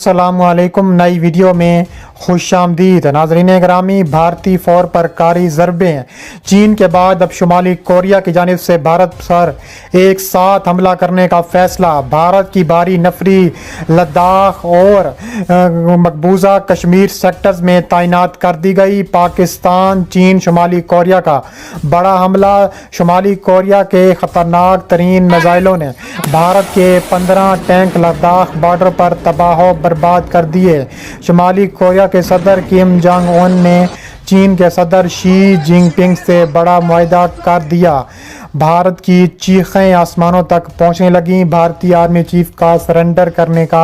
अस्सलाम वालेकुम। नई वीडियो में खुश आमदीद नाज़रीन ग्रामी। भारतीय फ़ौर पर कारी ज़रबें। चीन के बाद अब शुमाली कोरिया की जानिब से भारत पर एक साथ हमला करने का फ़ैसला। भारत की भारी नफरी लद्दाख और मकबूजा कश्मीर सेक्टर्स में तैनात कर दी गई। पाकिस्तान चीन शुमाली कोरिया का बड़ा हमला। शुमाली कोरिया के ख़तरनाक तरीन मिज़ाइलों ने भारत के 15 टैंक लद्दाख बॉर्डर पर तबाह बर्बाद कर दिए। शुमाली कोरिया के सदर किम जोंग उन ने चीन के सदर शी जिनपिंग से बड़ा मुआहदा कर दिया। भारत की चीखें आसमानों तक पहुंचने लगीं। भारतीय आर्मी चीफ का सरेंडर करने का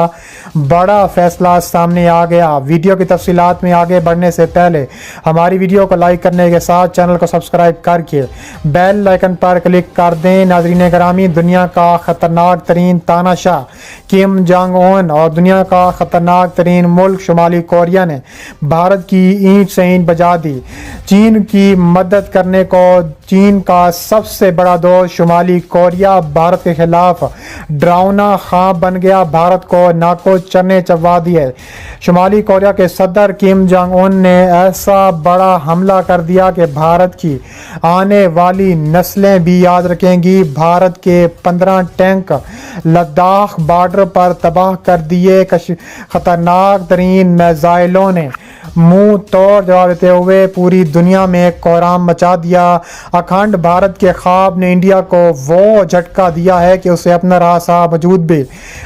बड़ा फैसला सामने आ गया। वीडियो की तफसीलात में आगे बढ़ने से पहले हमारी वीडियो को लाइक करने के साथ चैनल को सब्सक्राइब करके बेल आइकन पर क्लिक कर दें। नाज़रीन ग्रामी, दुनिया का ख़तरनाक तरीन तानाशाह किम जोंग उन और दुनिया का ख़तरनाक तरीन मुल्क शुमाली कोरिया ने भारत की ईंट से ईंट बजा दी। चीन की मदद करने को चीन का सबसे बड़ा दोस्त शुमाली कोरिया भारत के खिलाफ डरावना ख्वाब बन गया। भारत को नाको चने चबा दिए। शुमाली कोरिया के सदर किम जोंग उन ने ऐसा बड़ा हमला कर दिया कि भारत की आने वाली नस्लें भी याद रखेंगी। भारत के 15 टैंक लद्दाख बॉर्डर पर तबाह कर दिए। खतरनाक तरीन मिसाइलों ने मुंह तोड़ जवाब देते हुए पूरी दुनिया में कोहराम मचा दिया। अखंड भारत के ख्वाब ने इंडिया को वो झटका दिया है कि उसे अपना रास्ता वजूद भी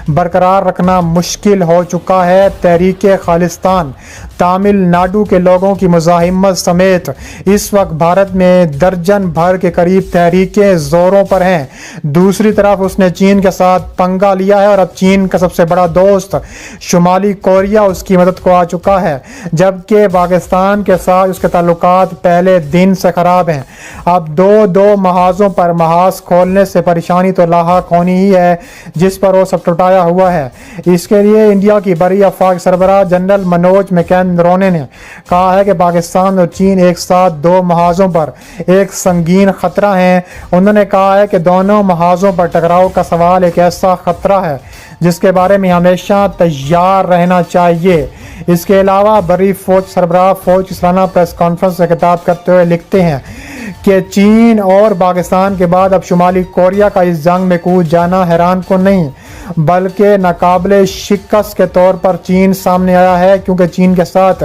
बरकरार रखना मुश्किल हो चुका है। तहरीक खालिस्तान तमिलनाडु के लोगों की मुज़ाहिमत समेत इस वक्त भारत में दर्जन भर के करीब तहरीकें ज़ोरों पर हैं। दूसरी तरफ उसने चीन के साथ पंगा लिया है और अब चीन का सबसे बड़ा दोस्त शुमाली कोरिया उसकी मदद को आ चुका है, जबकि पाकिस्तान के साथ उसके ताल्लुकात पहले दिन से ख़राब हैं। अब दो महाजों पर महाज खोलने से परेशानी तो लाहक होनी ही है, जिस पर वो सब टुटाया हुआ है। इसके लिए इंडिया की बरी अफवाज सरबराह जनरल मनोज मैकेंद्रोने ने कहा है कि पाकिस्तान और चीन एक साथ दो महाजों पर एक संगीन खतरा हैं। उन्होंने कहा है कि दोनों महाजों पर टकराव का सवाल एक ऐसा खतरा है जिसके बारे में हमेशा तैयार रहना चाहिए। इसके अलावा बरी फौज सरबराह फौज की सालाना प्रेस कॉन्फ्रेंस से खिताब करते हुए लिखते हैं कि चीन और पाकिस्तान के बाद अब शुमाली कोरिया का इस जंग में कूद जाना हैरान को नहीं बल्कि नाकाबिले शिकस्त के तौर पर चीन सामने आया है, क्योंकि चीन के साथ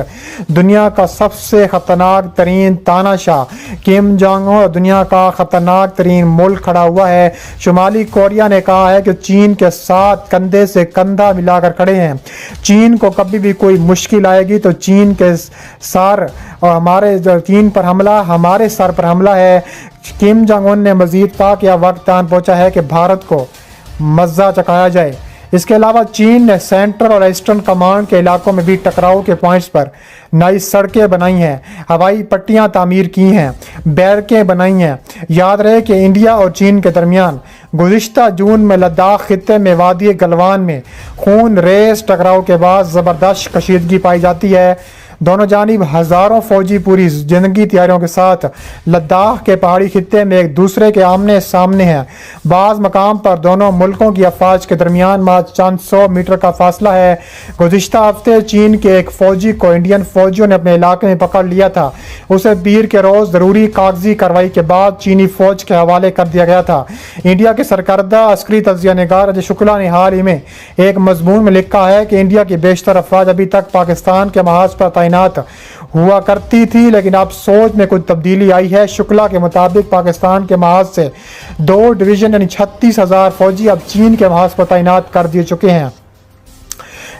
दुनिया का सबसे ख़तरनाक तरीन तानाशाह किम जोंग उन और दुनिया का ख़तरनाक तरीन मुल्क खड़ा हुआ है। शुमाली कोरिया ने कहा है कि चीन के साथ कंधे से कंधा मिलाकर खड़े हैं। चीन को कभी भी कोई मुश्किल आएगी तो चीन के सर और हमारे जो चीन पर हमला हमारे सर पर हमला है। किम जोंग उन ने मजीद कहा कि अब वक्त आन पहुंचा है कि भारत को मज़ा चखाया जाए। इसके अलावा चीन ने सेंट्रल और ईस्टर्न कमांड के इलाकों में भी टकराव के पॉइंट्स पर नई सड़कें बनाई हैं, हवाई पट्टियां तामीर की हैं, बैरकें बनाई हैं। याद रहे कि इंडिया और चीन के दरमियान गुज़िश्ता जून में लद्दाख खित्ते में वादी गलवान में खून रेस टकराव के बाद ज़बरदस्त कशीदगी पाई जाती है। दोनों जानिब हज़ारों फौजी पूरी ज़िंदगी तैयारियों के साथ लद्दाख के पहाड़ी खित्ते में एक दूसरे के आमने सामने हैं। बाज़ मकाम पर दोनों मुल्कों की अफवाज के दरमियान मात्र चंद 100 मीटर का फासला है। गुज़िश्ता हफ्ते चीन के एक फ़ौजी को इंडियन फ़ौजियों ने अपने इलाके में पकड़ लिया था। उसे पीर के रोज़ ज़रूरी कागजी कार्रवाई के बाद चीनी फ़ौज के हवाले कर दिया गया था। इंडिया के सरकर्दा अस्करी तज्ज़िया निगार अजय शुक्ला ने हाल ही में एक मजमून में लिखा है कि इंडिया की बेशतर अफवाज अभी तक पाकिस्तान के महाज पर हुआ करती थी, लेकिन अब सोच में कुछ तब्दीली आई है। शुक्ला के मुताबिक पाकिस्तान के महाज से 2 डिवीजन यानी 36,000 फौजी अब चीन के महाज पर तैनात कर दिए चुके हैं।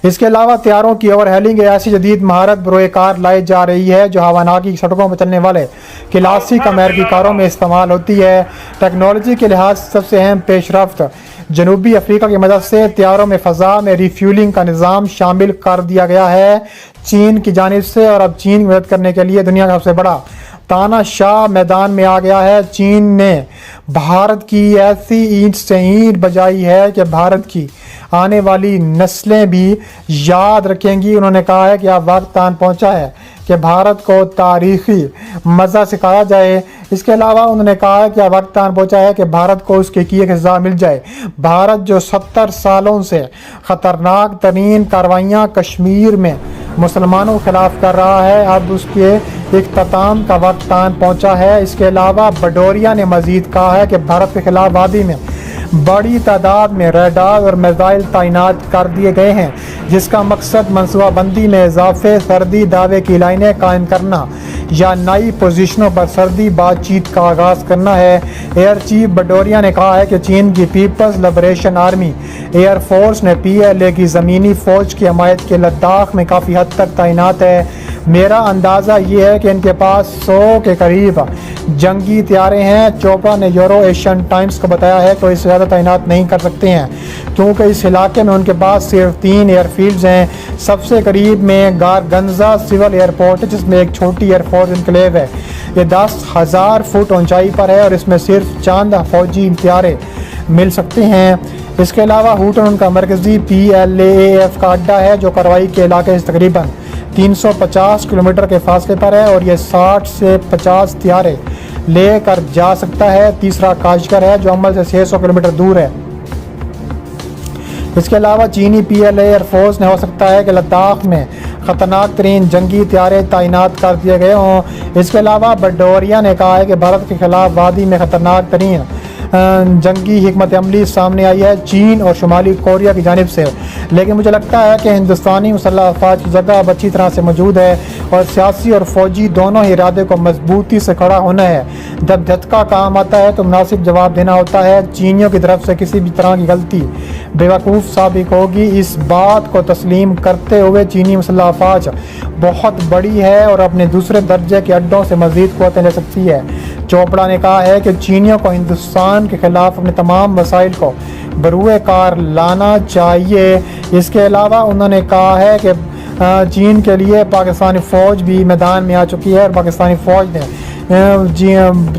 इसके अलावा तैयारों की ओवरहेलिंग ऐसी जदीद महारत बरोए कार लाई जा रही है जो हवानाकी सड़कों पर चलने वाले क्लासिक अमेरिकी कारों में इस्तेमाल होती है। टेक्नोलॉजी के लिहाज से सबसे अहम पेशरफ्त जनूबी अफ्रीका की मदद से तैयारों में फ़ज़ा में रिफ्यूलिंग का निज़ाम शामिल कर दिया गया है चीन की जानिब से, और अब चीन की मदद करने के लिए दुनिया का सबसे बड़ा तानाशाह मैदान में आ गया है। चीन ने भारत की ऐसी ईंट से ईंट बजाई है कि भारत की आने वाली नस्लें भी याद रखेंगी। उन्होंने कहा है कि अब वक्त आन पहुंचा है कि भारत को तारीखी मज़ा सिखाया जाए। اس کے علاوہ انہوں نے کہا کہ اب وقت آن پہنچا ہے کہ بھارت کو اس کے کیے کی سزا مل جائے۔ بھارت جو 70 سالوں سے خطرناک ترین کارروائیاں کشمیر میں مسلمانوں کے خلاف کر رہا ہے، اب اس کے اختتام کا وقت آن پہنچا ہے۔ اس کے علاوہ بھدوریا نے مزید کہا ہے کہ بھارت کے خلاف وادی میں بڑی تعداد میں ریڈار اور میزائل تعینات کر دیے گئے ہیں، جس کا مقصد منصوبہ بندی میں اضافے، سرحدی دعوے کی لائنیں قائم کرنا یا نئی پوزیشنوں پر سرحدی بات چیت کا آغاز کرنا ہے۔ ایئر چیف بھدوریا نے کہا ہے کہ چین کی Peoples liberation army air force نے PLA کی زمینی فوج کی حمایت کے لداخ میں کافی حد تک تعینات ہے۔ میرا اندازہ یہ ہے کہ ان کے پاس 100 کے قریب جنگی طیارے ہیں۔ چوپڑا نے یورو ایشین ٹائمز کو بتایا ہے کہ وہ اس سے زیادہ تعینات نہیں کر سکتے ہیں، کیونکہ اس علاقے میں ان کے پاس صرف 3 ایئر فیلڈز ہیں۔ سب سے قریب میں گارگنزا سول ایئرپورٹ ہے، جس میں ایک چھوٹی ایئر فورس انکلیو ہے۔ یہ 10,000 فٹ اونچائی پر ہے اور اس میں صرف چند فوجی طیارے مل سکتے ہیں۔ اس کے علاوہ ہوٹن ان کا مرکزی PLAAF کا اڈا ہے، جو کارروائی کے علاقے سے تقریباً 350 کلومیٹر کے فاصلے پر ہے اور یہ 60 سے 50 طیارے لے کر جا سکتا ہے۔ تیسرا کاشگر ہے، جو عمل سے 600 کلومیٹر دور ہے۔ اس کے علاوہ چینی PLA ایئر فورس نے ہو سکتا ہے کہ لداخ میں خطرناک ترین جنگی طیارے تعینات کر دیے گئے ہوں۔ اس کے علاوہ بھدوریا نے کہا ہے کہ بھارت کے خلاف وادی میں خطرناک ترین جنگی حکمت عملی سامنے آئی ہے چین اور شمالی کوریا کی جانب سے، لیکن مجھے لگتا ہے کہ ہندوستانی مسلح افواج کی جگہ اب اچھی طرح سے موجود ہے اور سیاسی اور فوجی دونوں ہی ارادے کو مضبوطی سے کھڑا ہونا ہے۔ جب جھٹکا کام آتا ہے تو مناسب جواب دینا ہوتا ہے۔ چینیوں کی طرف سے کسی بھی طرح کی غلطی بیوقوف ثابت ہوگی۔ اس بات کو تسلیم کرتے ہوئے چینی مسلح افواج بہت بڑی ہے اور اپنے دوسرے درجے کے اڈوں سے مزید قوتیں لے سکتی ہے۔ چوپڑا نے کہا ہے کہ چینیوں کو ہندوستان کے خلاف اپنے تمام وسائل کو بروئے کار لانا چاہیے۔ اس کے علاوہ انہوں نے کہا ہے کہ چین کے لیے پاکستانی فوج بھی میدان میں آ چکی ہے اور پاکستانی فوج نے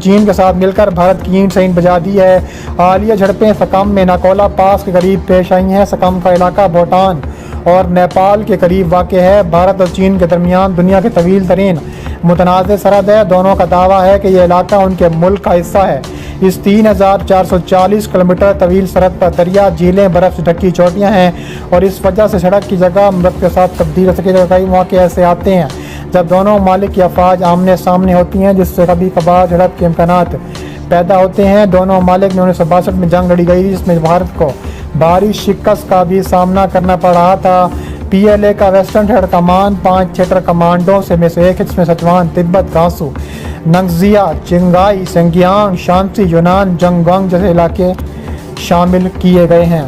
چین کے ساتھ مل کر بھارت کی اینٹ سے اینٹ بجا دی ہے۔ حالیہ جھڑپیں سکم میں ناکولا پاس کے قریب پیش آئی ہیں۔ سکم کا علاقہ بھوٹان اور نیپال کے قریب واقع ہے۔ بھارت اور چین کے درمیان دنیا کے طویل ترین متنازع سرحد ہے۔ دونوں کا دعویٰ ہے کہ یہ علاقہ ان کے ملک کا حصہ ہے۔ اس 3,440 کلومیٹر طویل سرحد پر دریا، جھیلیں، برف سے ڈھکی چوٹیاں ہیں اور اس وجہ سے سڑک کی جگہ مرد کے ساتھ تبدیل ہو سکے۔ کئی مواقع ایسے آتے ہیں جب دونوں ممالک کی افواج آمنے سامنے ہوتی ہیں، جس سے کبھی کبھار جھڑپ کے امکانات پیدا ہوتے ہیں۔ دونوں ممالک میں 1962 میں جنگ لڑی گئی، جس میں بھارت کو بھاری شکست کا بھی سامنا کرنا پڑ رہا تھا۔ PLA کا ویسٹرن تھیٹر کمان 5 تھیٹر کمانڈوں سے ایک ہے، جس میں سچوان، تبت، گانسو، ننگزیا، چنگائی، سنگیانگ، شانسی، یونان، جنگونگ جیسے علاقے شامل کیے گئے ہیں۔